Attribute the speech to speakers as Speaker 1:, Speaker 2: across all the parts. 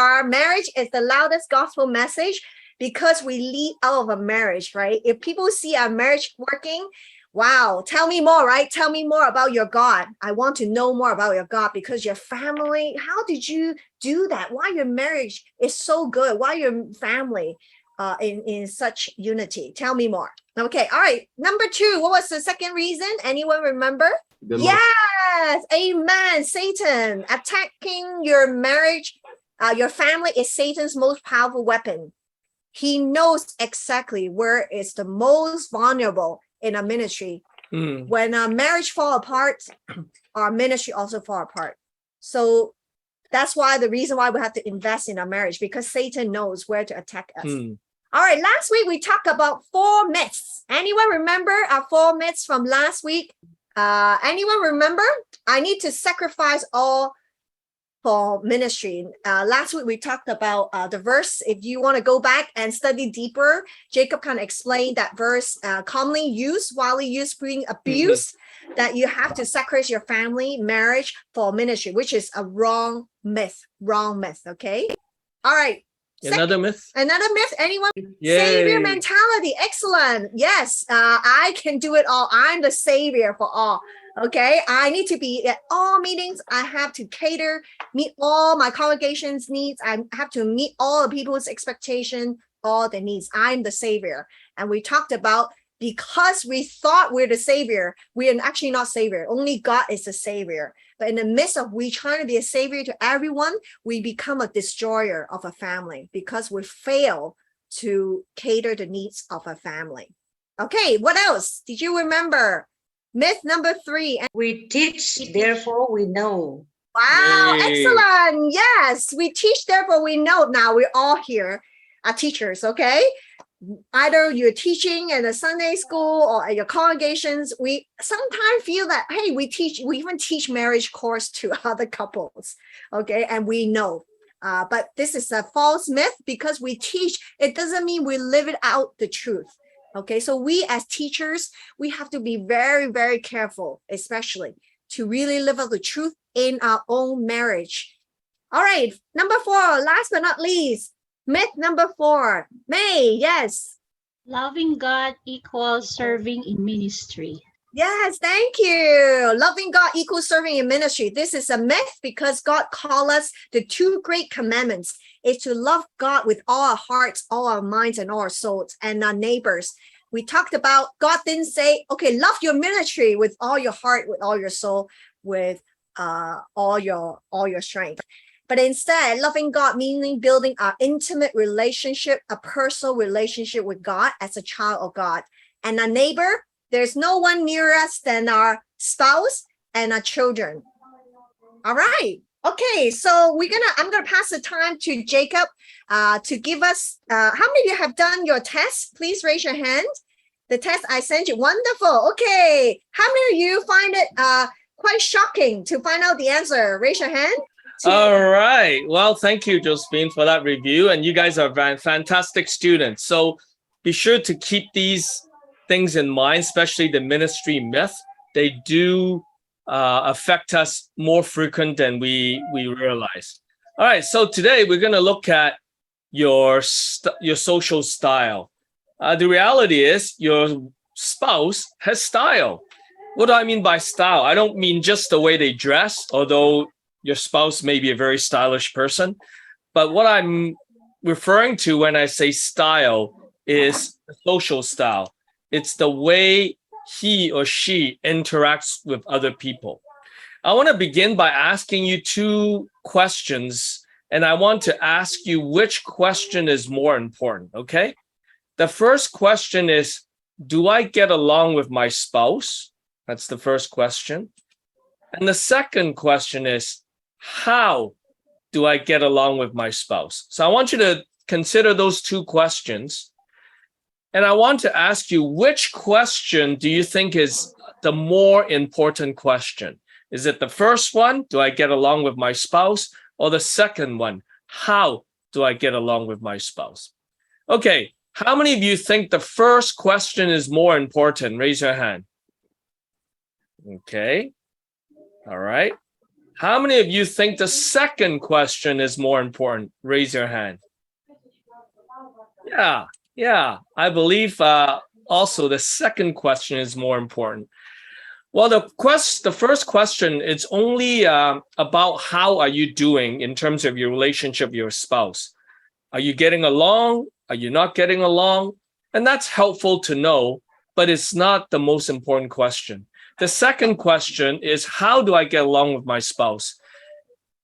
Speaker 1: Our marriage is the loudest gospel message because we lead out of a marriage, right? If people see our marriage working, wow, tell me more, right? Tell me more about your God. I want to know more about your God because your family, how did you do that? Why your marriage is so good? Why your family in such unity? Tell me more. Okay, all right. Number 2, what was the second reason? Anyone remember? Yes, amen. Satan attacking your marriage, your family is Satan's most powerful weapon. He knows exactly where is the most vulnerable in a ministry. When our marriage fall apart, our ministry also fall apart. So that's why the reason why we have to invest in our marriage, because Satan knows where to attack us. All right, last week we talked about 4 myths. Anyone remember our 4 myths from last week? Anyone remember? I need to sacrifice all for ministry. Last week we talked about the verse. If you want to go back and study deeper, Jacob kind of explained that verse, commonly used, widely used, being abused, that you have to sacrifice your family, marriage for ministry, which is a wrong myth, okay? All right.
Speaker 2: Another myth?
Speaker 1: Anyone?
Speaker 2: Yay.
Speaker 1: Savior mentality. Excellent. Yes, I can do it all. I'm the savior for all. Okay, I need to be at all meetings. I have to meet all my congregation's needs. I have to meet all the people's expectation, all the needs. I'm the savior. And we talked about, because we thought we're the savior, we are actually not savior. Only God is the savior. But in the midst of we trying to be a savior to everyone, we become a destroyer of a family because we fail to cater the needs of a family. Okay, what else? Did you remember? Myth number 3.
Speaker 3: We teach, therefore we know.
Speaker 1: Wow,
Speaker 2: Yay.
Speaker 1: excellent. Yes, we teach, therefore we know. Now we're all here are teachers, okay? Either you're teaching in a Sunday school or at your congregations, we sometimes feel that, hey, we even teach marriage course to other couples, okay? And we know, but this is a false myth. Because we teach, it doesn't mean we live it out the truth, okay? So we as teachers, we have to be very, very careful, especially to really live out the truth in our own marriage. All right, number 4, last but not least, myth number 4. May, yes.
Speaker 4: Loving God equals serving in ministry.
Speaker 1: Yes, thank you. Loving God equals serving in ministry. This is a myth because God called us the 2 great commandments is to love God with all our hearts, all our minds, and all our souls, and our neighbors. We talked about, God didn't say, okay, love your ministry with all your heart, with all your soul, with all your strength. But instead, loving God meaning building our intimate relationship, a personal relationship with God as a child of God. And our neighbor, there's no one nearer us than our spouse and our children. All right. Okay, so I'm gonna pass the time to Jacob to give us, how many of you have done your test? Please raise your hand. The test I sent you, wonderful. Okay, how many of you find it quite shocking to find out the answer? Raise your hand.
Speaker 2: All right. Well, thank you, Josephine, for that review. And you guys are fantastic students. So be sure to keep these things in mind, especially the ministry myth. They do affect us more frequent than we realize. All right. So today we're going to look at your social style. The reality is your spouse has style. What do I mean by style? I don't mean just the way they dress, although your spouse may be a very stylish person. But what I'm referring to when I say style is the social style. It's the way he or she interacts with other people. I want to begin by asking you 2 questions, and I want to ask you which question is more important, okay? The first question is, do I get along with my spouse? That's the first question. And the second question is, how do I get along with my spouse? So I want you to consider those 2 questions. And I want to ask you, which question do you think is the more important question? Is it the first one, do I get along with my spouse? Or the second one, how do I get along with my spouse? Okay, how many of you think the first question is more important? Raise your hand. Okay, all right. How many of you think the second question is more important? Raise your hand. Yeah. I believe also the second question is more important. Well, the first question is only about how are you doing in terms of your relationship with your spouse. Are you getting along? Are you not getting along? And that's helpful to know, but it's not the most important question. The second question is, how do I get along with my spouse?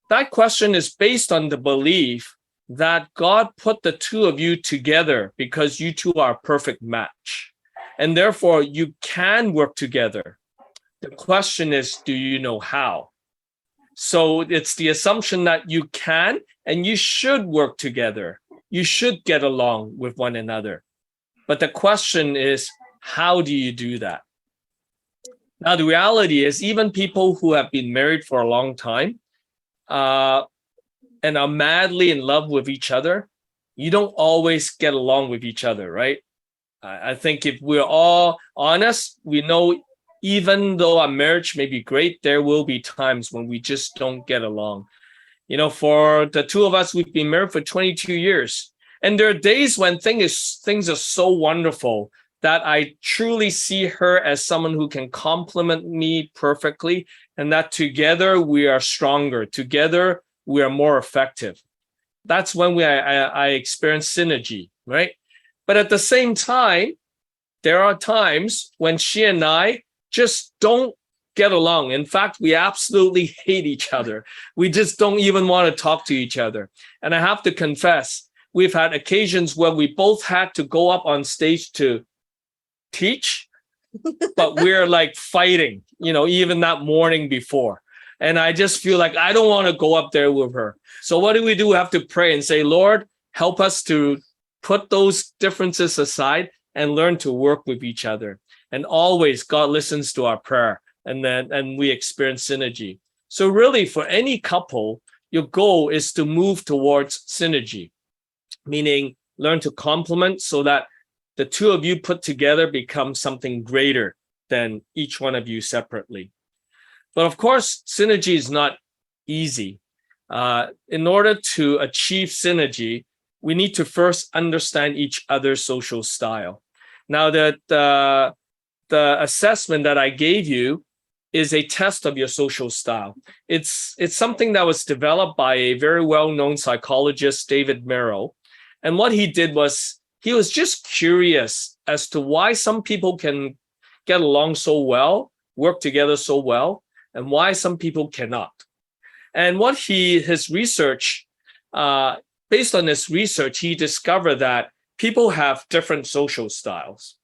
Speaker 2: That question is based on the belief that God put the two of you together because you two are a perfect match. And therefore, you can work together. The question is, do you know how? So it's the assumption that you can and you should work together. You should get along with one another. But the question is, how do you do that? Now, the reality is, even people who have been married for a long time and are madly in love with each other, you don't always get along with each other, right? I think if we're all honest, we know even though our marriage may be great, there will be times when we just don't get along. You know, for the two of us, we've been married for 22 years. And there are days when things are so wonderful that I truly see her as someone who can complement me perfectly, and that together we are stronger. Together we are more effective. That's when I experience synergy, right? But at the same time, there are times when she and I just don't get along. In fact, we absolutely hate each other. We just don't even want to talk to each other. And I have to confess, we've had occasions where we both had to go up on stage to teach, but we're like fighting, you know, even that morning before. And I just feel like I don't want to go up there with her. So what do? We have to pray and say, Lord, help us to put those differences aside and learn to work with each other. And always God listens to our prayer, and we experience synergy. So really, for any couple, your goal is to move towards synergy, meaning learn to complement so that the two of you put together become something greater than each one of you separately. But of course, synergy is not easy. In order to achieve synergy, we need to first understand each other's social style. Now, that the assessment that I gave you is a test of your social style. It's something that was developed by a very well-known psychologist, David Merrill. And what he did was he was just curious as to why some people can get along so well, work together so well, and why some people cannot. And his research, based on his research, he discovered that people have different social styles.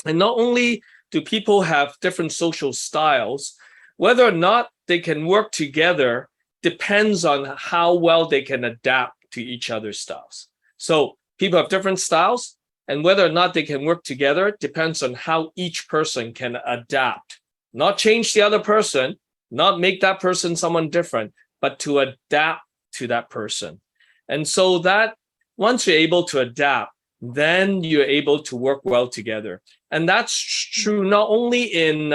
Speaker 2: And not only do people have different social styles, whether or not they can work together depends on how well they can adapt to each other's styles. So people have different styles, and whether or not they can work together depends on how each person can adapt. Not change the other person, not make that person someone different, but to adapt to that person. And so that once you're able to adapt, then you're able to work well together. And that's true not only in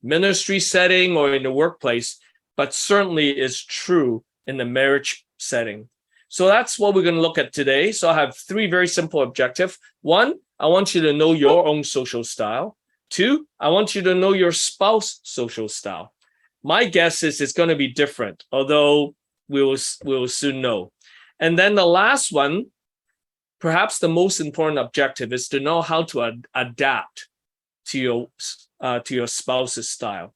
Speaker 2: ministry setting or in the workplace, but certainly is true in the marriage setting. So that's what we're going to look at today. So I have three very simple objectives. One, I want you to know your own social style. Two, I want you to know your spouse's social style. My guess is it's going to be different, although we will soon know. And then the last one, perhaps the most important objective, is to know how to adapt to your spouse's style.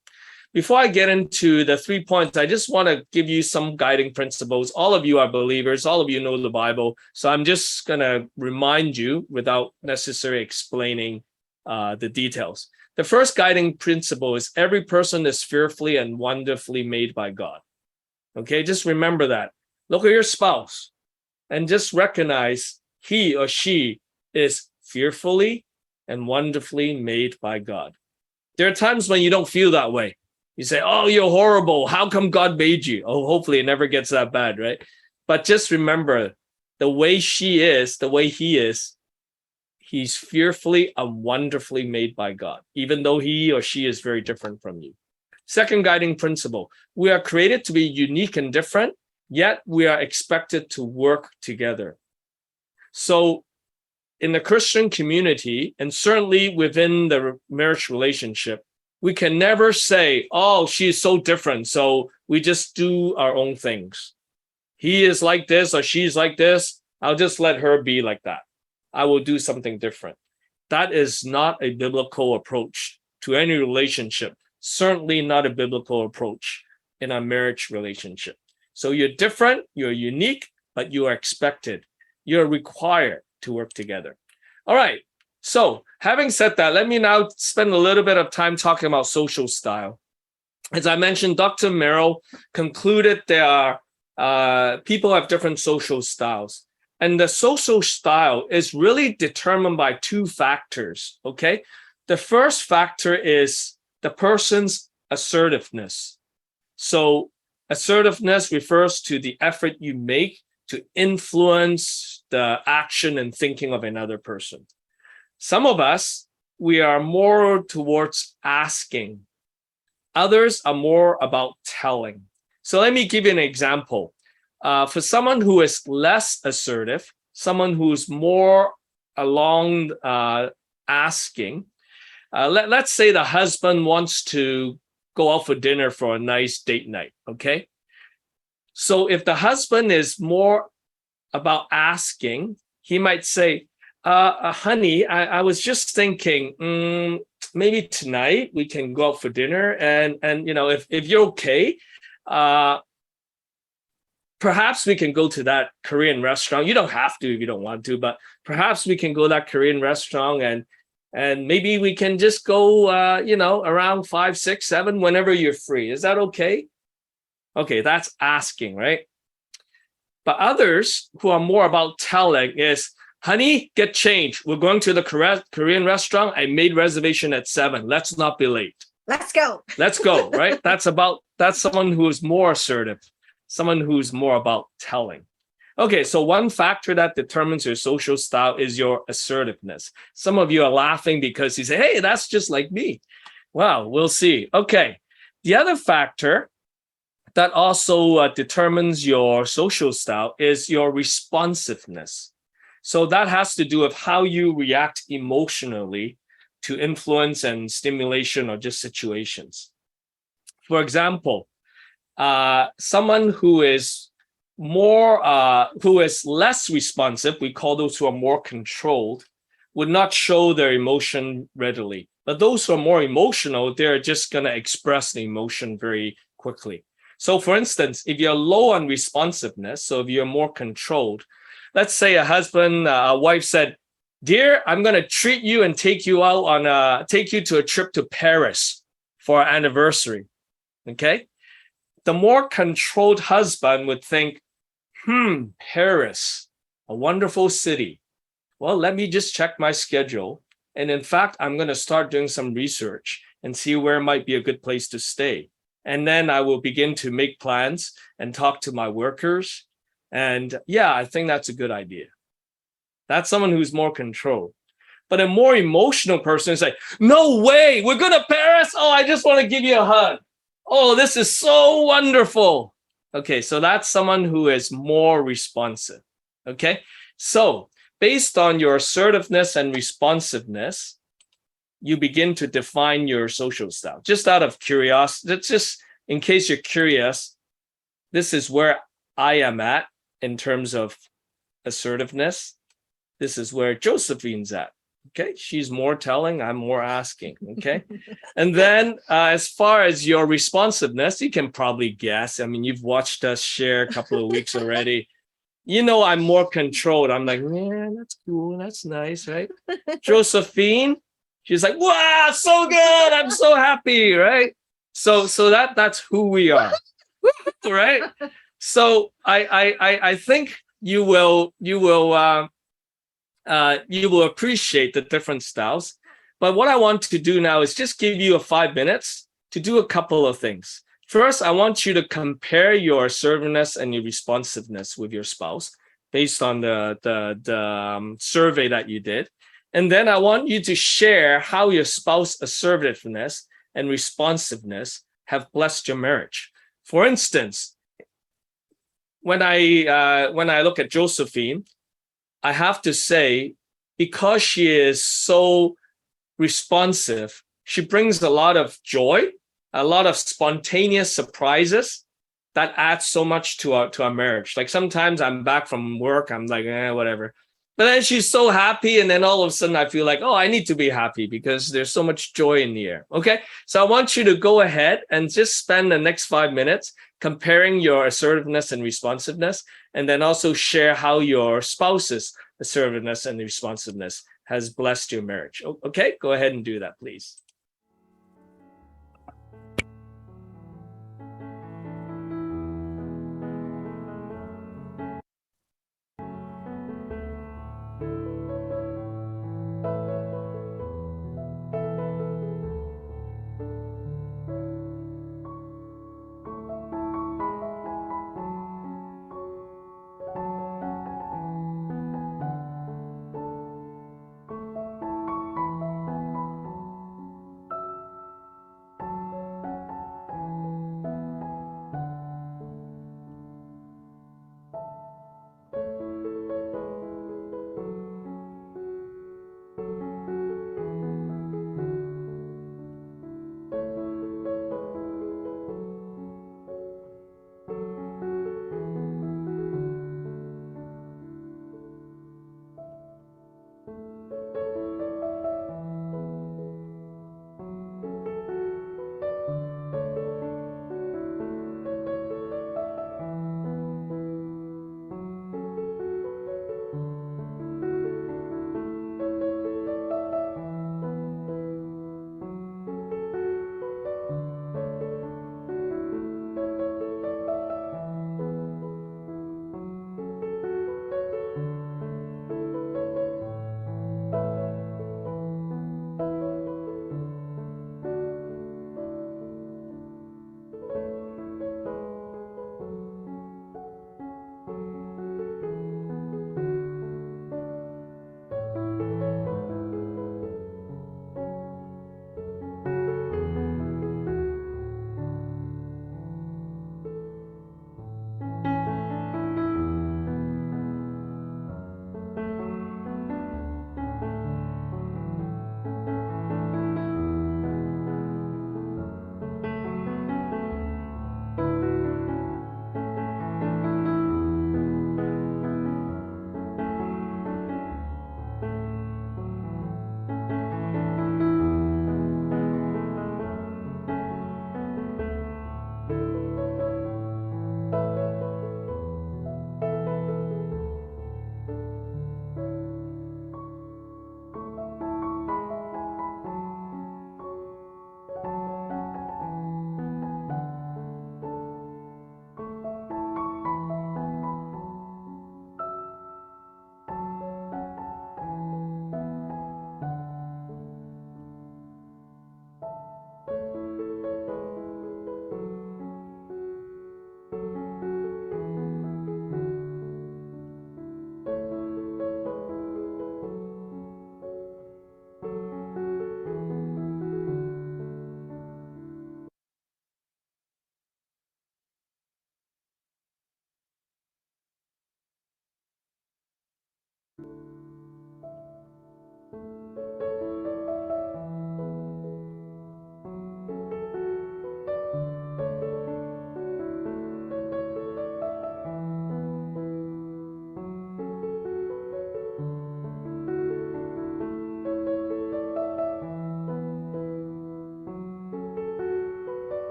Speaker 2: Before I get into the 3 points, I just want to give you some guiding principles. All of you are believers. All of you know the Bible. So I'm just going to remind you without necessarily explaining the details. The first guiding principle is every person is fearfully and wonderfully made by God. Okay, just remember that. Look at your spouse and just recognize he or she is fearfully and wonderfully made by God. There are times when you don't feel that way. You say, oh, you're horrible. How come God made you? Oh, hopefully it never gets that bad, right? But just remember, the way she is, the way he is, he's fearfully and wonderfully made by God, even though he or she is very different from you. Second guiding principle, we are created to be unique and different, yet we are expected to work together. So in the Christian community, and certainly within the marriage relationship, we can never say, oh, she's so different, so we just do our own things. He is like this or she's like this. I'll just let her be like that. I will do something different. That is not a biblical approach to any relationship. Certainly not a biblical approach in a marriage relationship. So you're different, you're unique, but you are expected. You're required to work together. All right. So having said that, let me now spend a little bit of time talking about social style. As I mentioned, Dr. Merrill concluded there are people have different social styles. And the social style is really determined by two factors, okay? The first factor is the person's assertiveness. So assertiveness refers to the effort you make to influence the action and thinking of another person. Some of us, we are more towards asking. Others are more about telling. So let me give you an example. For someone who is less assertive, someone who's more along asking, let's say the husband wants to go out for dinner for a nice date night, okay? So if the husband is more about asking, he might say, honey, I was just thinking, maybe tonight we can go out for dinner, and you know, if you're okay, perhaps we can go to that Korean restaurant. You don't have to if you don't want to, but perhaps we can go to that Korean restaurant and maybe we can just go, around 5, 6, 7, whenever you're free. Is that okay? Okay, that's asking, right? But others who are more about telling is, honey, get changed. We're going to the Korean restaurant. I made reservation at 7. Let's not be late.
Speaker 1: Let's go.
Speaker 2: Let's go, right? That's someone who is more assertive, someone who's more about telling. Okay, so one factor that determines your social style is your assertiveness. Some of you are laughing because you say, hey, that's just like me. Well, we'll see. Okay, the other factor that also determines your social style is your responsiveness. So that has to do with how you react emotionally to influence and stimulation or just situations. For example, someone who is less responsive, we call those who are more controlled, would not show their emotion readily. But those who are more emotional, they're just going to express the emotion very quickly. So for instance, if you're low on responsiveness, so if you're more controlled, let's say a wife said, dear, I'm going to treat you and take you to a trip to Paris for our anniversary. Okay. The more controlled husband would think, Paris, a wonderful city. Well, let me just check my schedule. And in fact, I'm going to start doing some research and see where might be a good place to stay. And then I will begin to make plans and talk to my workers. And yeah, I think that's a good idea. That's someone who's more controlled. But a more emotional person is like, no way, we're going to Paris. Oh, I just want to give you a hug. Oh, this is so wonderful. Okay, so that's someone who is more responsive. Okay, so based on your assertiveness and responsiveness, you begin to define your social style. Just out of curiosity, that's just in case you're curious, this is where I am at in terms of assertiveness. This is where Josephine's at. Okay, she's more telling, I'm more asking. Okay, and then as far as your responsiveness, you can probably guess. I mean, you've watched us share a couple of weeks already. You know, I'm more controlled. I'm like, man, that's cool. That's nice, right? Josephine, she's like, wow, so good. I'm so happy, right? So that's who we are, right? So I think you will appreciate the different styles. But what I want to do now is just give you 5 minutes to do a couple of things. First, I want you to compare your assertiveness and your responsiveness with your spouse based on the survey that you did. And then I want you to share how your spouse's assertiveness and responsiveness have blessed your marriage. For instance, when I look at Josephine, I have to say, because she is so responsive, she brings a lot of joy, a lot of spontaneous surprises that adds so much to our marriage. Like sometimes I'm back from work, I'm like, whatever. But then she's so happy, and then all of a sudden I feel like, oh, I need to be happy because there's so much joy in the air. Okay, so I want you to go ahead and just spend the next 5 minutes comparing your assertiveness and responsiveness, and then also share how your spouse's assertiveness and responsiveness has blessed your marriage. Okay, go ahead and do that, please.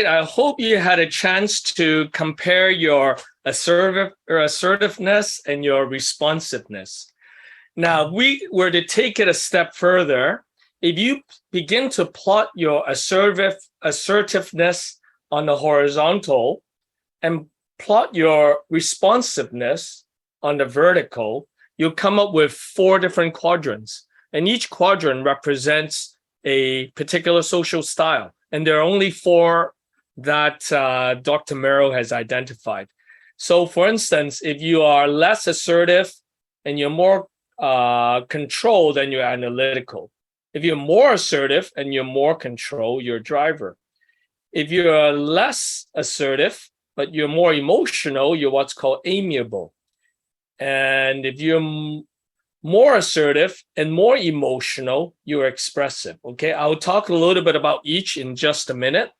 Speaker 2: right. I hope you had a chance to compare your assertiveness and your responsiveness. Now, if we were to take it a step further, if you begin to plot your assertiveness on the horizontal and plot your responsiveness on the vertical, you'll come up with 4 different quadrants. And each quadrant represents a particular social style. And there are only 4 that Dr. Merrill has identified. So for instance, if you are less assertive and you're more controlled and you're analytical. If you're more assertive and you're more controlled, you're a driver. If you're less assertive, but you're more emotional, you're what's called amiable. And if you're more assertive and more emotional, you're expressive. Okay, I'll talk a little bit about each in just a minute.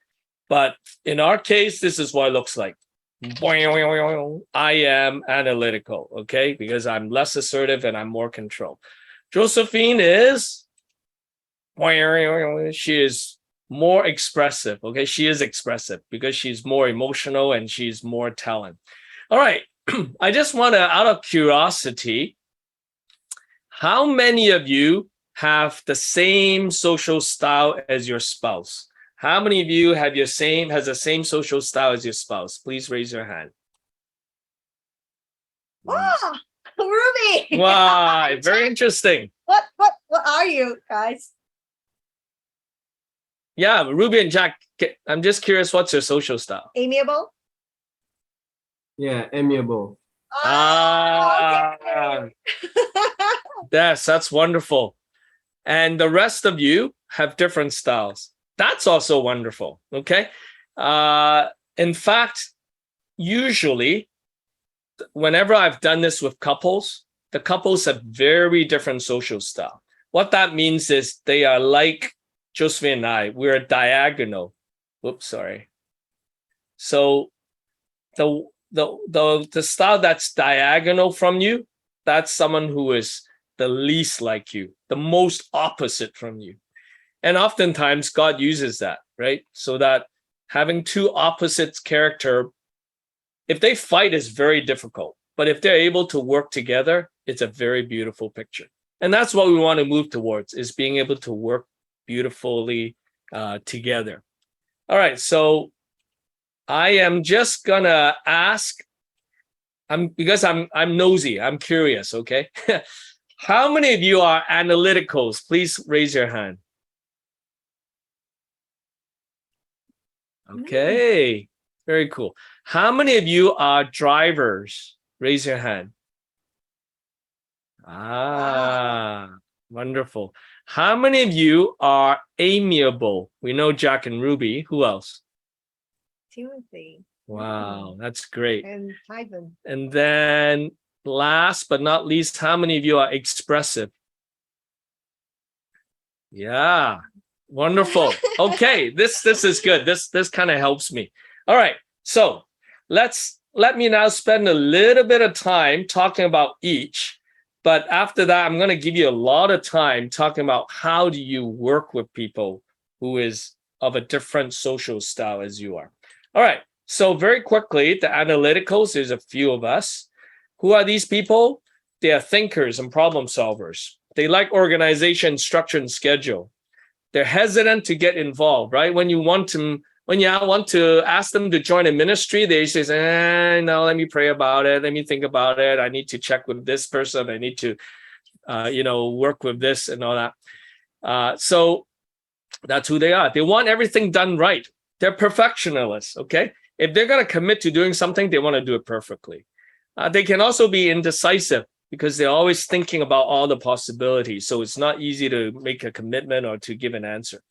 Speaker 2: But in our case, this is what it looks like. I am analytical, okay, because I'm less assertive and I'm more controlled. Josephine is, she is more expressive, okay? She is expressive because she's more emotional and she's more talent. All right, I just want to, out of curiosity, how many of you have the same social style as your spouse? How many of you have has the same social style as your spouse? Please raise your hand.
Speaker 1: Wow, Ruby.
Speaker 2: Wow, very interesting.
Speaker 1: What are you guys?
Speaker 2: Yeah, Ruby and Jack, I'm just curious, what's your social style?
Speaker 1: Amiable?
Speaker 5: Yeah, amiable.
Speaker 1: Okay.
Speaker 2: Yes, that's wonderful. And the rest of you have different styles. That's also wonderful, okay? In fact, usually, whenever I've done this with couples, the couples have very different social style. What that means is they are like Josephine and I, we're diagonal. Whoops, sorry. So the style that's diagonal from you, that's someone who is the least like you, the most opposite from you. And oftentimes God uses that, right? So that having 2 opposites character, if they fight, is very difficult. But if they're able to work together, it's a very beautiful picture. And that's what we want to move towards, is being able to work beautifully together. All right, so I am just gonna ask, because I'm nosy, I'm curious, okay? How many of you are analyticals? Please raise your hand. Okay, very cool. How many of you are drivers? Raise your hand. Wonderful. How many of you are amiable? We know Jack and Ruby. Who else?
Speaker 1: Timothy.
Speaker 2: Wow, that's great.
Speaker 1: And Ivan.
Speaker 2: And then last but not least, how many of you are expressive? Yeah, wonderful. Okay, this is good. This kind of helps me. All right, so let me now spend a little bit of time talking about each. But after that, I'm going to give you a lot of time talking about how do you work with people who is of a different social style as you are. All right, so very quickly, the analyticals, there's a few of us. Who are these people? They are thinkers and problem solvers. They like organization, structure, and schedule. They're hesitant to get involved, right? When you want to ask them to join a ministry, they say, no, let me pray about it. Let me think about it. I need to check with this person. I need to, work with this and all that. So that's who they are. They want everything done right. They're perfectionists, okay? If they're going to commit to doing something, they want to do it perfectly. They can also be indecisive because they're always thinking about all the possibilities. So it's not easy to make a commitment or to give an answer.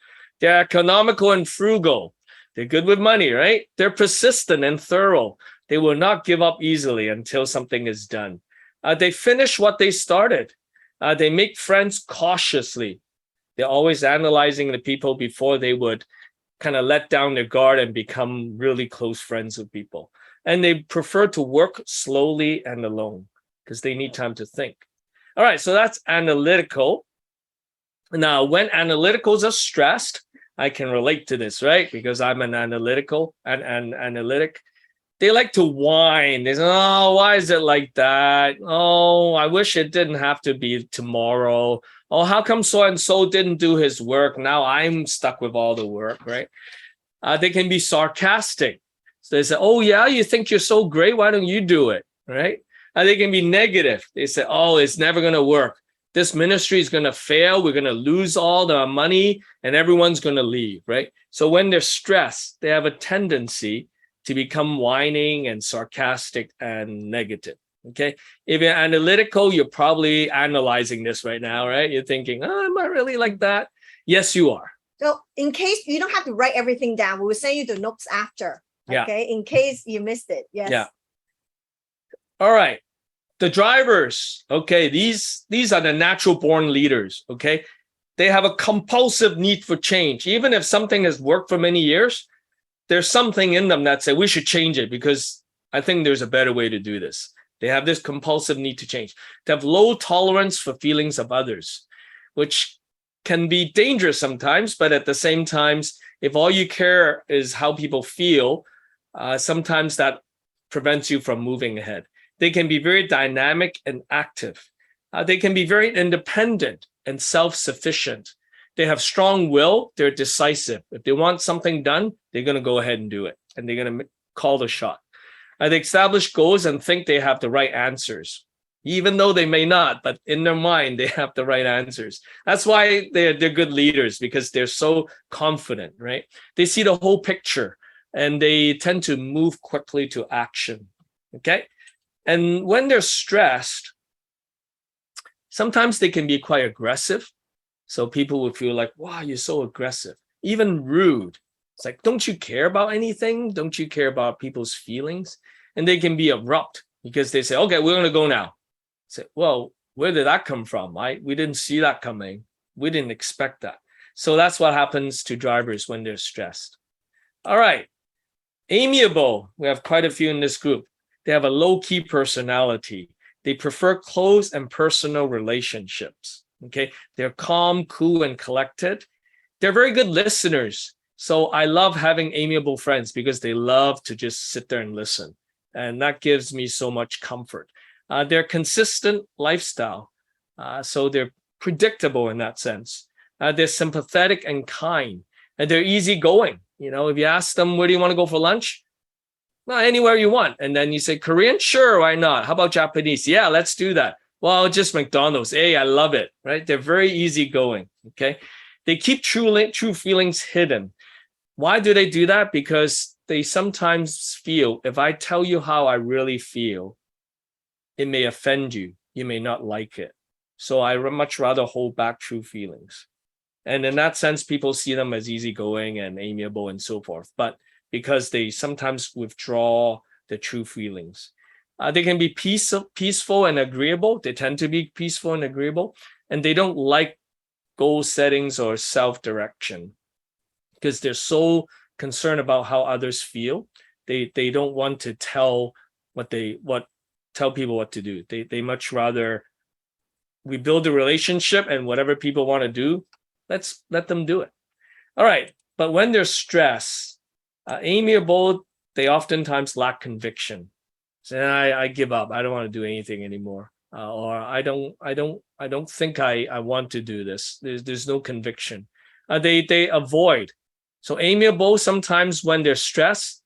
Speaker 2: They're economical and frugal. They're good with money, right? They're persistent and thorough. They will not give up easily until something is done. They finish what they started. They make friends cautiously. They're always analyzing the people before they would kind of let down their guard and become really close friends with people. And they prefer to work slowly and alone because they need time to think. All right, so that's analytical. Now, when analyticals are stressed, I can relate to this, right? Because I'm an analytic. They like to whine. They say, oh, why is it like that? Oh, I wish it didn't have to be tomorrow. Oh, how come so-and-so didn't do his work? Now I'm stuck with all the work, right? They can be sarcastic. So they say, oh, yeah, you think you're so great. Why don't you do it, right? They can be negative. They say, oh, it's never going to work. This ministry is going to fail. We're going to lose all the money and everyone's going to leave, right? So when they're stressed, they have a tendency to become whining and sarcastic and negative, okay? If you're analytical, you're probably analyzing this right now, right? You're thinking, oh, am I really like that? Yes, you are.
Speaker 1: So in case you don't have to write everything down, we will send you the notes after, okay? In case you missed it, yes.
Speaker 2: Yeah. All right. The drivers, okay, these are the natural born leaders, okay? They have a compulsive need for change. Even if something has worked for many years, there's something in them that say we should change it because I think there's a better way to do this. They have this compulsive need to change. They have low tolerance for feelings of others, which can be dangerous sometimes, but at the same time, if all you care is how people feel, sometimes that prevents you from moving ahead. They can be very dynamic and active. They can be very independent and self-sufficient. They have strong will. They're decisive. If they want something done, they're going to go ahead and do it. And they're going to call the shot. They establish goals and think they have the right answers, even though they may not, but in their mind, they have the right answers. That's why they're good leaders, because they're so confident, right? They see the whole picture and they tend to move quickly to action, okay? And when they're stressed, sometimes they can be quite aggressive. So people will feel like, wow, you're so aggressive, even rude. It's like, don't you care about anything? Don't you care about people's feelings? And they can be abrupt because they say, okay, we're going to go now. Say, well, where did that come from? We didn't see that coming. We didn't expect that. So that's what happens to drivers when they're stressed. All right. Amiable. We have quite a few in this group. They have a low-key personality. They prefer close and personal relationships. Okay. They're calm, cool, and collected. They're very good listeners. So I love having amiable friends because they love to just sit there and listen. And that gives me so much comfort. They're consistent lifestyle. So they're predictable in that sense. They're sympathetic and kind. And they're easygoing. You know, if you ask them, where do you want to go for lunch? Well, anywhere you want. And then you say, Korean? Sure, why not? How about Japanese? Yeah, let's do that. Well, just McDonald's. Hey, I love it, right? They're very easygoing, okay? They keep true feelings hidden. Why do they do that? Because they sometimes feel, if I tell you how I really feel, it may offend you. You may not like it. So I much rather hold back true feelings. And in that sense, people see them as easygoing and amiable and so forth. But because they sometimes withdraw the true feelings. They can be peaceful and agreeable. They tend to be peaceful and agreeable. And they don't like goal settings or self-direction because they're so concerned about how others feel. They don't want to tell people what to do. They much rather we build a relationship and whatever people want to do, let's let them do it. All right. But when they're stressed, amiable, they oftentimes lack conviction. So I give up. I don't want to do anything anymore. Or I don't think I want to do this. There's no conviction. They avoid. So amiable, sometimes when they're stressed,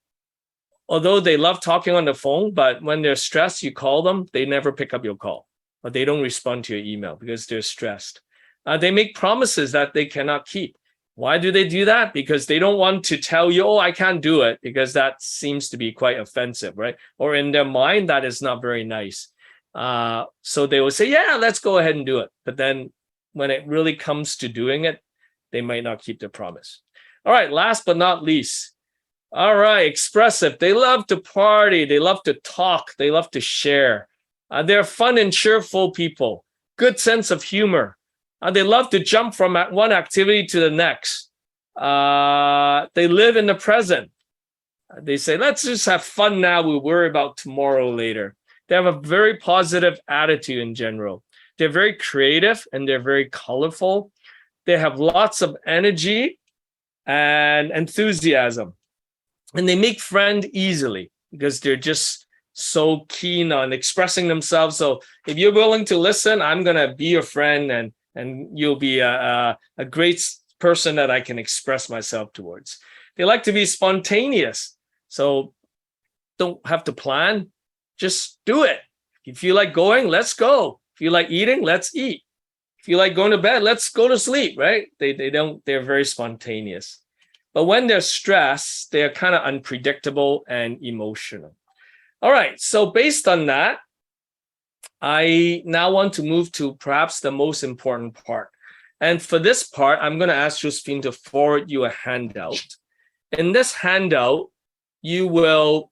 Speaker 2: although they love talking on the phone, but when they're stressed, you call them, they never pick up your call. Or they don't respond to your email because they're stressed. They make promises that they cannot keep. Why do they do that? Because they don't want to tell you, oh, I can't do it, because that seems to be quite offensive, right? Or in their mind, that is not very nice. So they will say, yeah, let's go ahead and do it. But then when it really comes to doing it, they might not keep their promise. All right, last but not least. All right, expressive. They love to party. They love to talk. They love to share. They're fun and cheerful people. Good sense of humor. They love to jump from one activity to the next. They live in the present. They say, let's just have fun now. We'll worry about tomorrow later. They have a very positive attitude in general. They're very creative and they're very colorful. They have lots of energy and enthusiasm. And they make friends easily because they're just so keen on expressing themselves. So if you're willing to listen, I'm going to be your friend, and you'll be a great person that I can express myself towards. They like to be spontaneous. So don't have to plan. Just do it. If you like going, let's go. If you like eating, let's eat. If you like going to bed, let's go to sleep, right? They're very spontaneous. But when they're stressed, they're kind of unpredictable and emotional. All right, so based on that, I now want to move to perhaps the most important part. And for this part, I'm going to ask Josephine to forward you a handout. In this handout, you will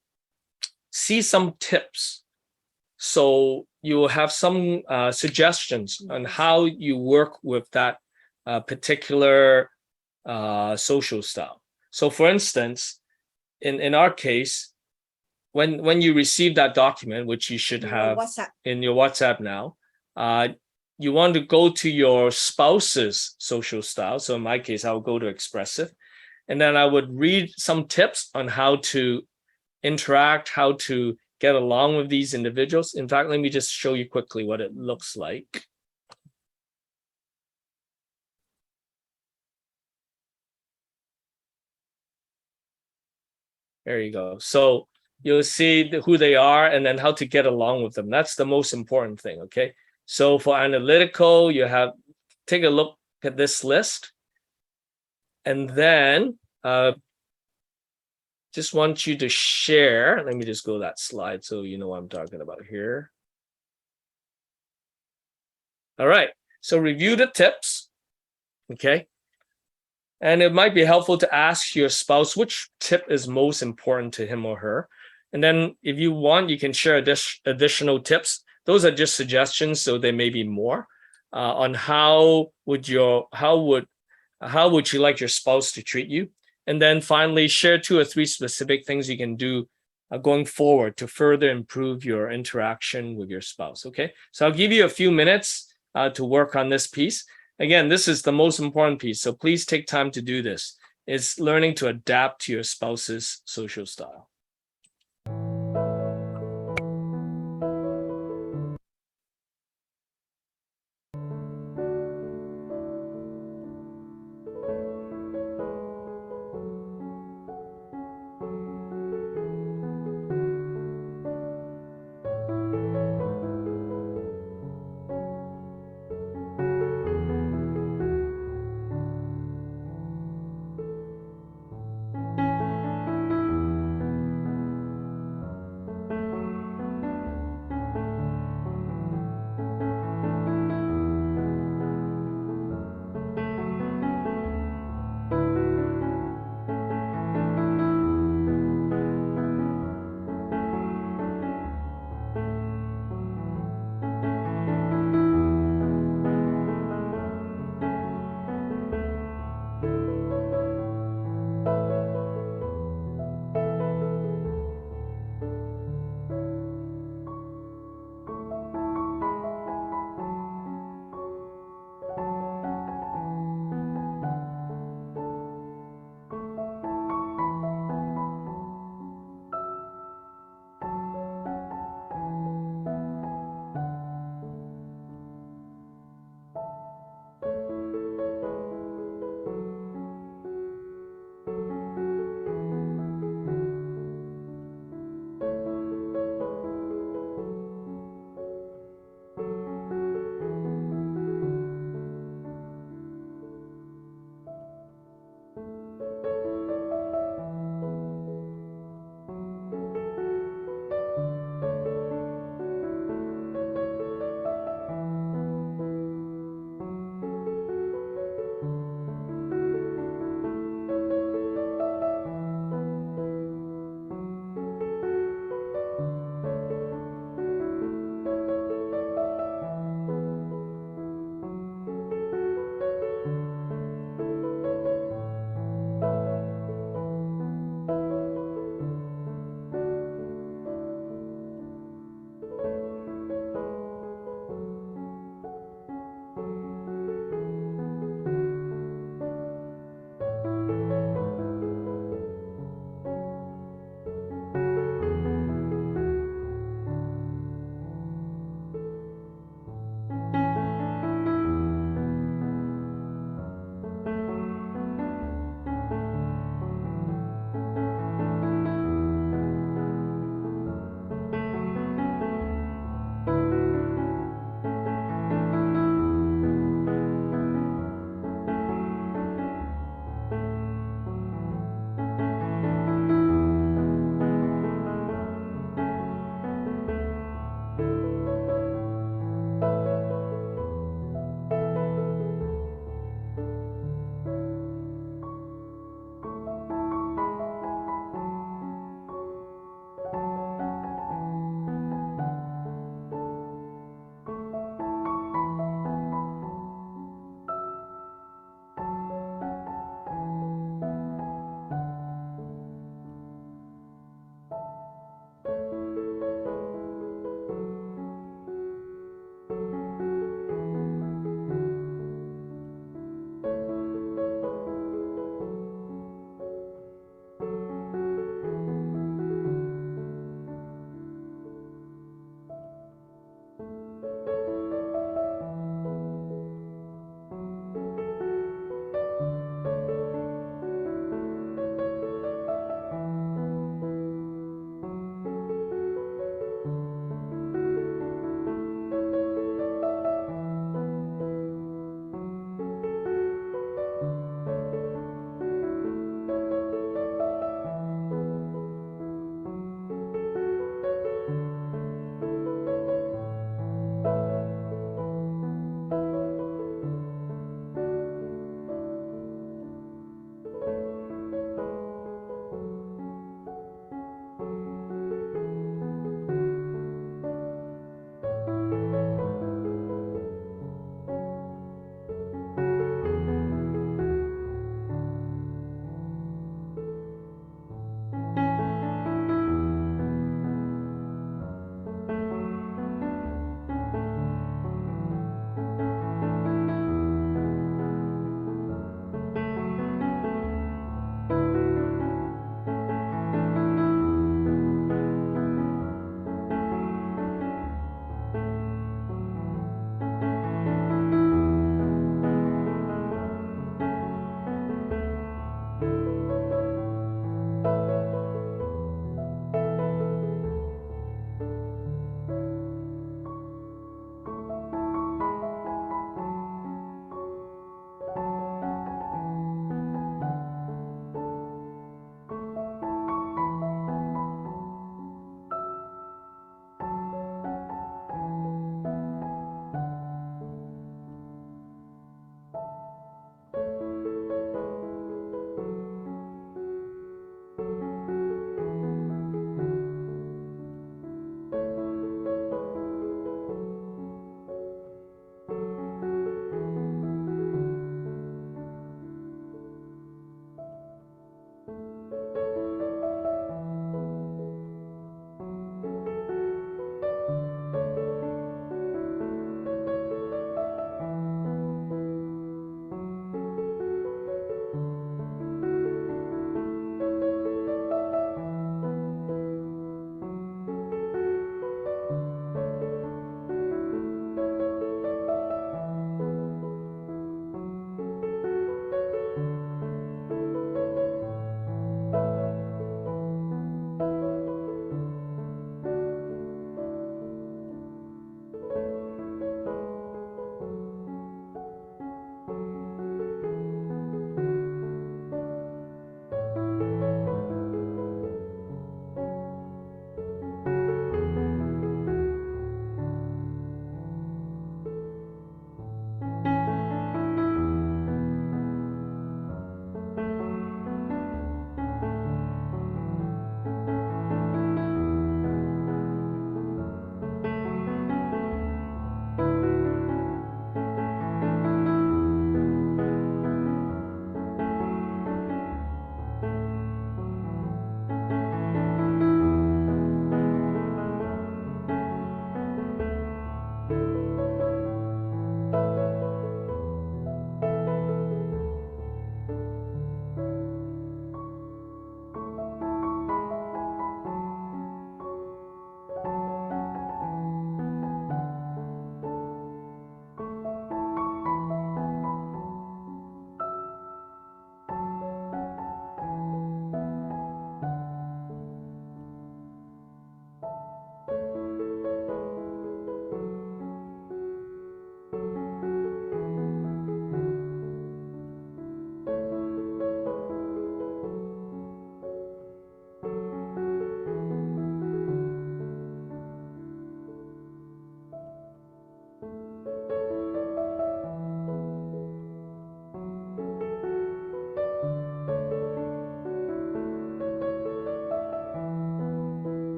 Speaker 2: see some tips. So you will have some suggestions on how you work with that particular social style. So for instance, in our case, when you receive that document, which you should have in your WhatsApp now, you want to go to your spouse's social style. So in my case, I will go to expressive. And then I would read some tips on how to interact, how to get along with these individuals. In fact, let me just show you quickly what it looks like. There you go. So you'll see who they are and then how to get along with them. That's the most important thing, okay? So for analytical, you have, take a look at this list. And then just want you to share. Let me just go to that slide so you know what I'm talking about here. All right. So review the tips, okay? And it might be helpful to ask your spouse which tip is most important to him or her. And then if you want, you can share additional tips. Those are just suggestions, so there may be more on how would you like your spouse to treat you. And then finally, share 2 or 3 specific things you can do going forward to further improve your interaction with your spouse, okay? So I'll give you a few minutes to work on this piece. Again, this is the most important piece, so please take time to do this. It's learning to adapt to your spouse's social style.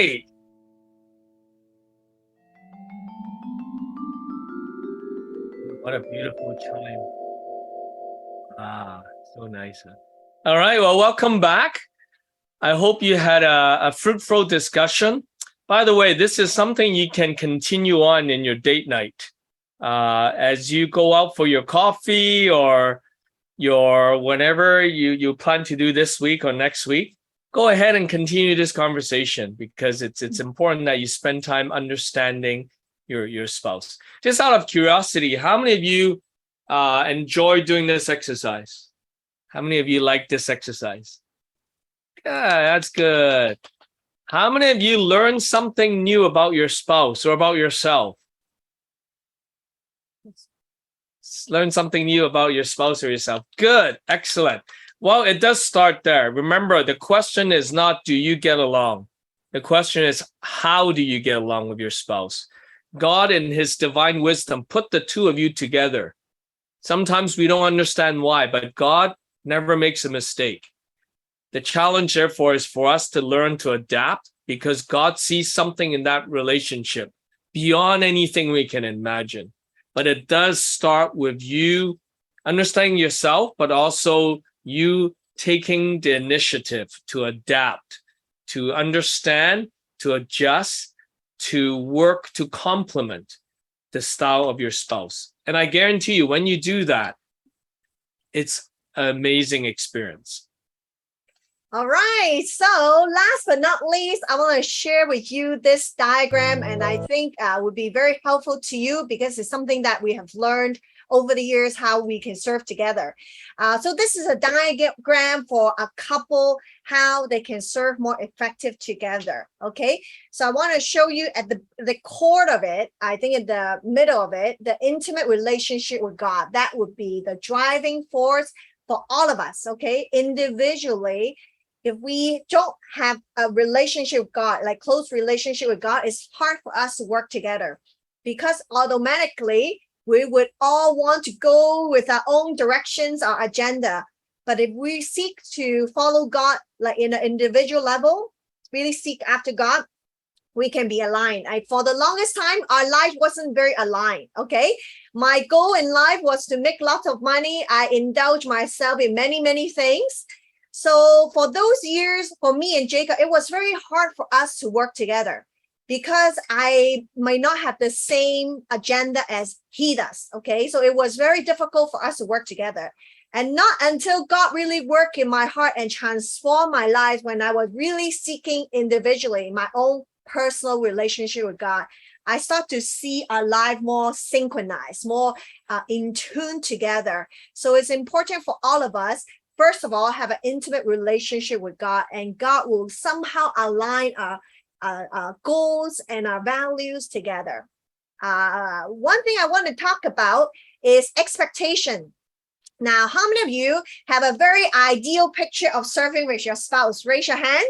Speaker 2: right. What a beautiful chime. Ah, so nice. All right, well, welcome back. I hope you had a fruitful discussion. By the way, this is something you can continue on in your date night. As you go out for your coffee or your whenever you plan to do this week or next week, go ahead and continue this conversation because it's important that you spend time understanding your spouse. Just out of curiosity, how many of you enjoy doing this exercise? How many of you like this exercise? Yeah, that's good. How many of you learned something new about your spouse or about yourself? Learn something new about your spouse or yourself. Good, excellent. Well, it does start there. Remember, the question is not, do you get along? The question is, how do you get along with your spouse? God, in his divine wisdom, put the two of you together. Sometimes we don't understand why, but God never makes a mistake. The challenge, therefore, is for us to learn to adapt because God sees something in that relationship beyond anything we can imagine. But it does start with you understanding yourself, but also you taking the initiative to adapt, to understand, to adjust, to work to complement the style of your spouse. And I guarantee you, when you do that, it's an amazing experience.
Speaker 1: All right. So last but not least, I want to share with you this diagram, and I think would be very helpful to you because it's something that we have learned over the years how we can serve together. So this is a diagram for a couple, how they can serve more effective together. Okay. So I want to show you at the core of it, I think in the middle of it, the intimate relationship with God. That would be the driving force for all of us. Okay. Individually, if we don't have a relationship with God, like close relationship with God, it's hard for us to work together because automatically we would all want to go with our own directions, our agenda. But if we seek to follow God, like in an individual level, really seek after God, we can be aligned. For the longest time, our life wasn't very aligned. Okay. My goal in life was to make lots of money. I indulge myself in many, many things. So for those years, for me and Jacob, it was very hard for us to work together because I might not have the same agenda as he does. Okay. So it was very difficult for us to work together. And not until God really worked in my heart and transformed my life when I was really seeking individually my own personal relationship with God, I start to see our life more synchronized, more in tune together. So it's important for all of us, first of all, have an intimate relationship with God, and God will somehow align our goals and our values together. One thing I want to talk about is expectation. Now, how many of you have a very ideal picture of serving with your spouse? Raise your hand.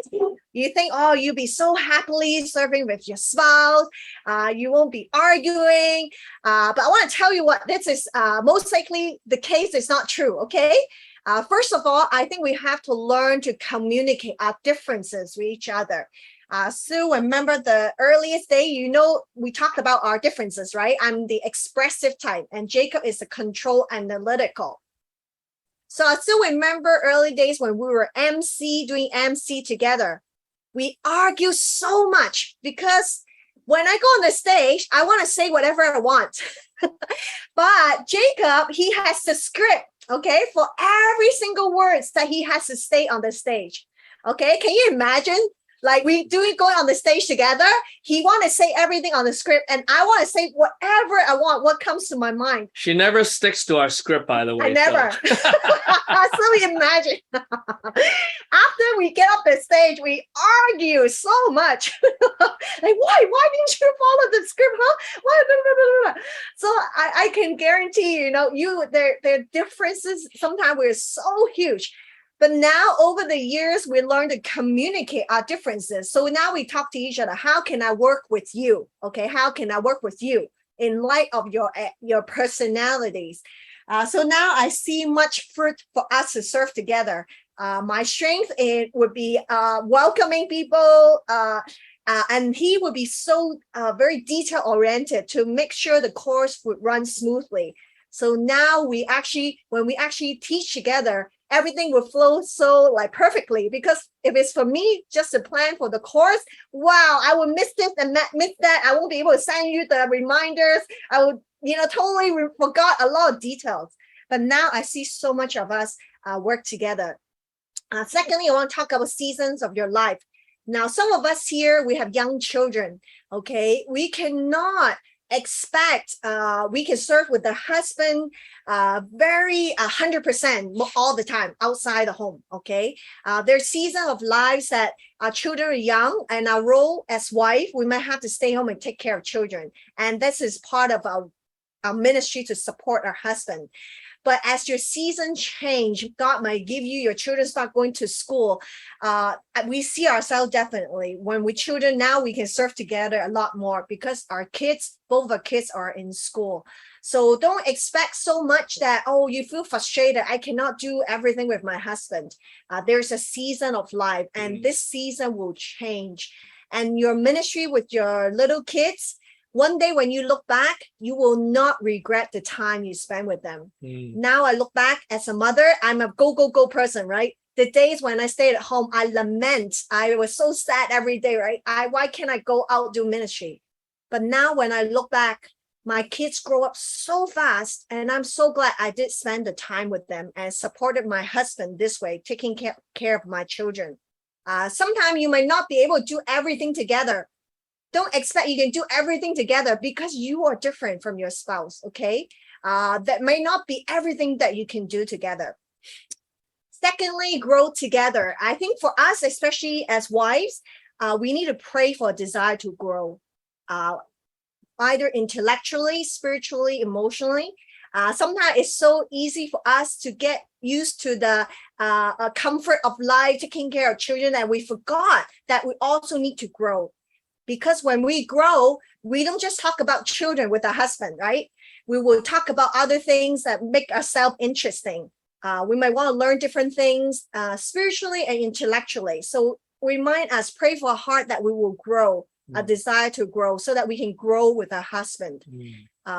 Speaker 1: You think, oh, you'll be so happily serving with your spouse. You won't be arguing. But I want to tell you what this is most likely the case is not true, okay? First of all, I think we have to learn to communicate our differences with each other. So remember the earliest day, you know, we talked about our differences, right? I'm the expressive type and Jacob is the control analytical. So I still remember early days when we were doing MC together. We argue so much because when I go on the stage, I want to say whatever I want. But Jacob, he has the script, okay, for every single words that he has to say on the stage. Okay, can you imagine? Like we going on the stage together, he want to say everything on the script and I want to say whatever I want, what comes to my mind.
Speaker 2: She never sticks to our script, by the way.
Speaker 1: I never. So imagine. After we get off the stage, we argue so much. Like, why didn't you follow the script, huh? Why? So I can guarantee you, their differences, sometimes we're so huge. But now over the years, we learn to communicate our differences. So now we talk to each other. How can I work with you? Okay, how can I work with you in light of your personalities? So now I see much fruit for us to serve together. My strength would be welcoming people, And he would be so very detail oriented to make sure the course would run smoothly. So now when we actually teach together, everything will flow so like perfectly, because if it's for me just to plan for the course, wow, I will miss this and miss that. I won't be able to send you the reminders. I would, totally forgot a lot of details. But now I see so much of us work together. Secondly, I want to talk about seasons of your life. Now, some of us here, we have young children, okay? We cannot expect we can serve with the husband very 100% all the time outside the home, okay? There's seasons of lives that our children are young, and our role as wife, we might have to stay home and take care of children. And this is part of our ministry to support our husband. But as your season change, God might give you, your children start going to school. We see ourselves definitely when we children now, we can serve together a lot more because both our kids are in school. So don't expect so much that, oh, you feel frustrated. I cannot do everything with my husband. There's a season of life, and this season will change. And your ministry with your little kids, one day when you look back, you will not regret the time you spend with them. Now I look back as a mother, I'm a go person, right? The days when I stayed at home, I lament. I was so sad every day, right? Why can't I go out do ministry? But now when I look back, my kids grow up so fast, and I'm so glad I did spend the time with them and supported my husband this way, taking care of my children. Sometimes you might not be able to do everything together. Don't expect you can do everything together because you are different from your spouse, okay? That may not be everything that you can do together. Secondly, grow together. I think for us, especially as wives, we need to pray for a desire to grow, either intellectually, spiritually, emotionally. Sometimes it's so easy for us to get used to the comfort of life, taking care of children, and we forgot that we also need to grow. Because when we grow, we don't just talk about children with our husband, right? We will talk about other things that make ourselves interesting. We might want to learn different things spiritually and intellectually. So remind us, pray for a heart that we will grow, a desire to grow so that we can grow with our husband.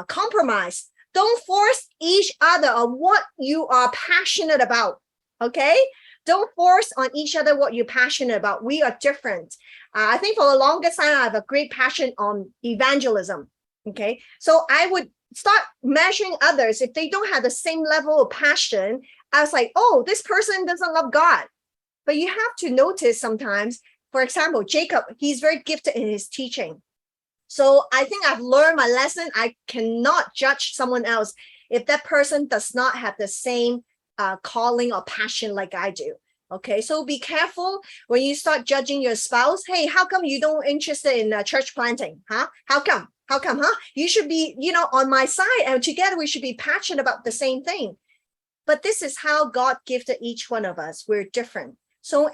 Speaker 1: Compromise. Don't force each other on what you are passionate about, okay? Don't force on each other what you're passionate about. We are different. I think for the longest time, I have a great passion on evangelism. Okay. So I would start measuring others. If they don't have the same level of passion, I was like, oh, this person doesn't love God. But you have to notice sometimes, for example, Jacob, he's very gifted in his teaching. So I think I've learned my lesson. I cannot judge someone else if that person does not have the same calling or passion like I do. Okay, so be careful when you start judging your spouse. Hey, how come you don't interested in church planting? Huh? How come? Huh? You should be, on my side, and together we should be passionate about the same thing. But this is how God gifted each one of us. We're different. So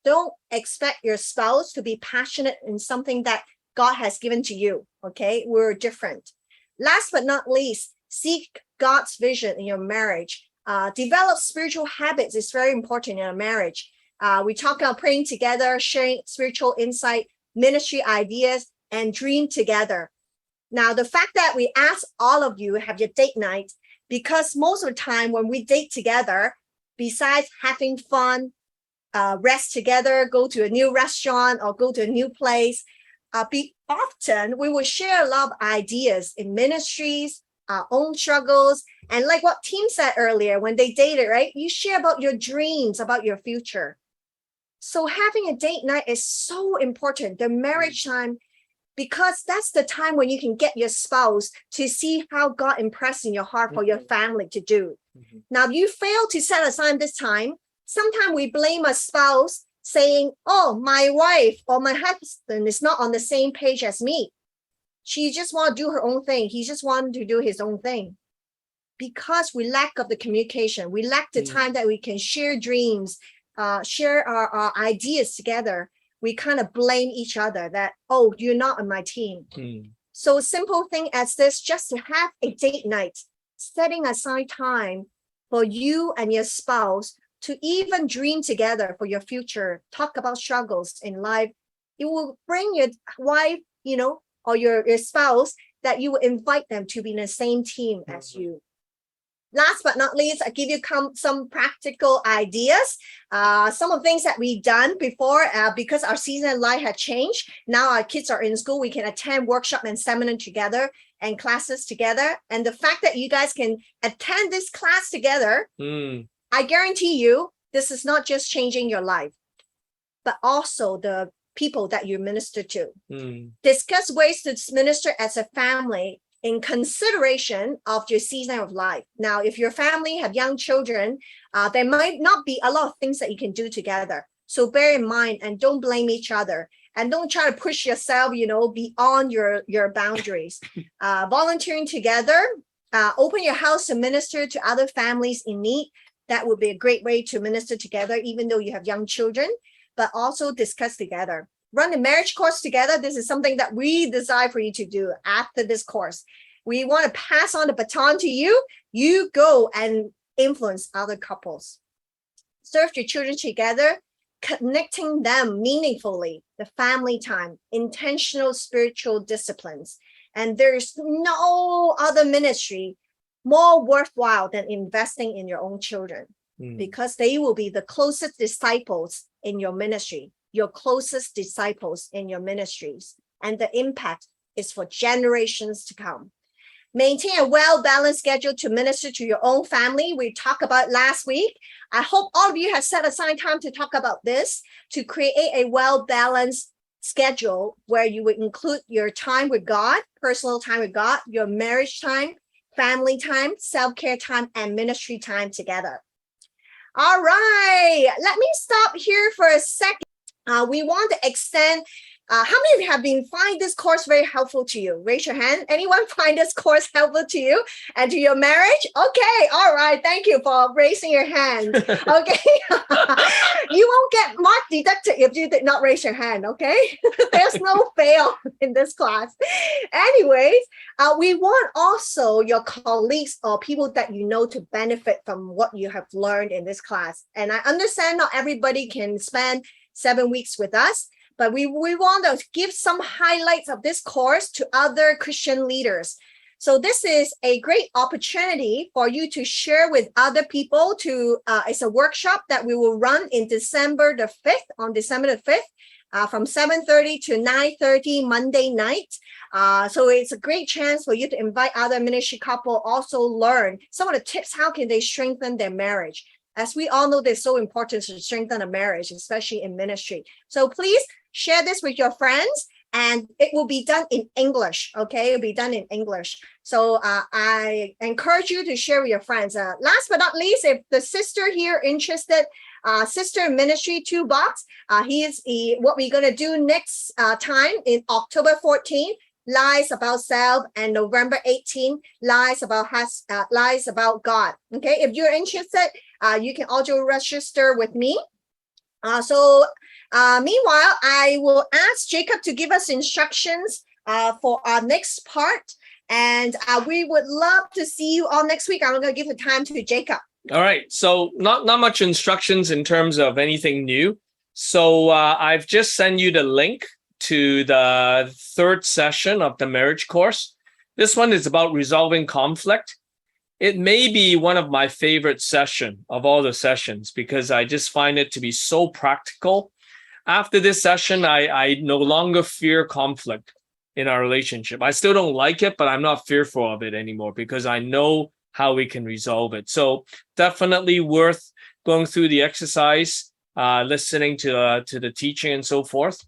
Speaker 1: don't expect your spouse to be passionate in something that God has given to you. Okay, we're different. Last but not least, seek God's vision in your marriage. Develop spiritual habits is very important in a marriage. We talk about praying together, sharing spiritual insight, ministry ideas, and dream together. Now, the fact that we ask all of you have your date night, because most of the time when we date together, besides having fun, rest together, go to a new restaurant or go to a new place, often we will share a lot of ideas in ministries, our own struggles, and like what Tim said earlier, when they dated, right? You share about your dreams, about your future. So having a date night is so important, the marriage time, because that's the time when you can get your spouse to see how God impressed in your heart for your family to do. Now, if you fail to set aside this time, sometimes we blame a spouse saying, oh, my wife or my husband is not on the same page as me. She just want to do her own thing. He just wanted to do his own thing. Because we lack of the communication, we lack the time that we can share dreams, share our ideas together. We kind of blame each other that, oh, you're not on my team. So a simple thing as this, just to have a date night, setting aside time for you and your spouse to even dream together for your future, talk about struggles in life, You will bring your wife, or your spouse, that you will invite them to be in the same team as you. Last but not least, I give you some practical ideas. Some of the things that we've done before, because our season in life had changed. Now our kids are in school. We can attend workshop and seminar together and classes together. And the fact that you guys can attend this class together, I guarantee you, this is not just changing your life, but also the people that you minister to. Discuss ways to minister as a family in consideration of your season of life. Now, if your family have young children, there might not be a lot of things that you can do together. So bear in mind and don't blame each other. And don't try to push yourself, beyond your boundaries. Volunteering together, open your house to minister to other families in need. That would be a great way to minister together, even though you have young children, but also discuss together. Run a marriage course together. This is something that we desire for you to do after this course. We want to pass on the baton to you. You go and influence other couples. Serve your children together, connecting them meaningfully, the family time, intentional spiritual disciplines. And there's no other ministry more worthwhile than investing in your own children, because they will be the closest disciples in your ministry. Your closest disciples in your ministries, and the impact is for generations to come. Maintain a well-balanced schedule to minister to your own family. We talked about last week. I hope all of you have set aside time to talk about this, to create a well-balanced schedule where you would include your time with God, personal time with God, your marriage time, family time, self-care time, and ministry time together. All right, let me stop here for a second. We want to extend, how many of you have been finding this course very helpful to you? Raise your hand. Anyone find this course helpful to you and to your marriage? Okay, all right. Thank you for raising your hand. Okay. You won't get mark deducted if you did not raise your hand, okay? There's no fail in this class. Anyways, we want also your colleagues or people that you know to benefit from what you have learned in this class. And I understand not everybody can spend 7 weeks with us, but we want to give some highlights of this course to other Christian leaders. So this is a great opportunity for you to share with other people. It's a workshop that we will run in December the 5th, on December the 5th, from 7:30 to 9:30 Monday night. So it's a great chance for you to invite other ministry couple, also learn some of the tips, how can they strengthen their marriage. As we all know, it's so important to strengthen a marriage, especially in ministry. So please share this with your friends, and it will be done in English, okay? It'll be done in English. So I encourage you to share with your friends. Last but not least, if the sister here interested, Sister Ministry Toolbox, what we're going to do next time in October 14th, Lies About Self, and November 18th, Lies About God. Okay, if you're interested, you can also register with me. Meanwhile, I will ask Jacob to give us instructions for our next part, and we would love to see you all next week. I'm going to give the time to Jacob.
Speaker 2: All right, so not much instructions in terms of anything new. So I've just sent you the link to the third session of the marriage course. This one is about resolving conflict. It may be one of my favorite session of all the sessions because I just find it to be so practical. After this session, I no longer fear conflict in our relationship. I still don't like it, but I'm not fearful of it anymore because I know how we can resolve it. So definitely worth going through the exercise, listening to the teaching and so forth.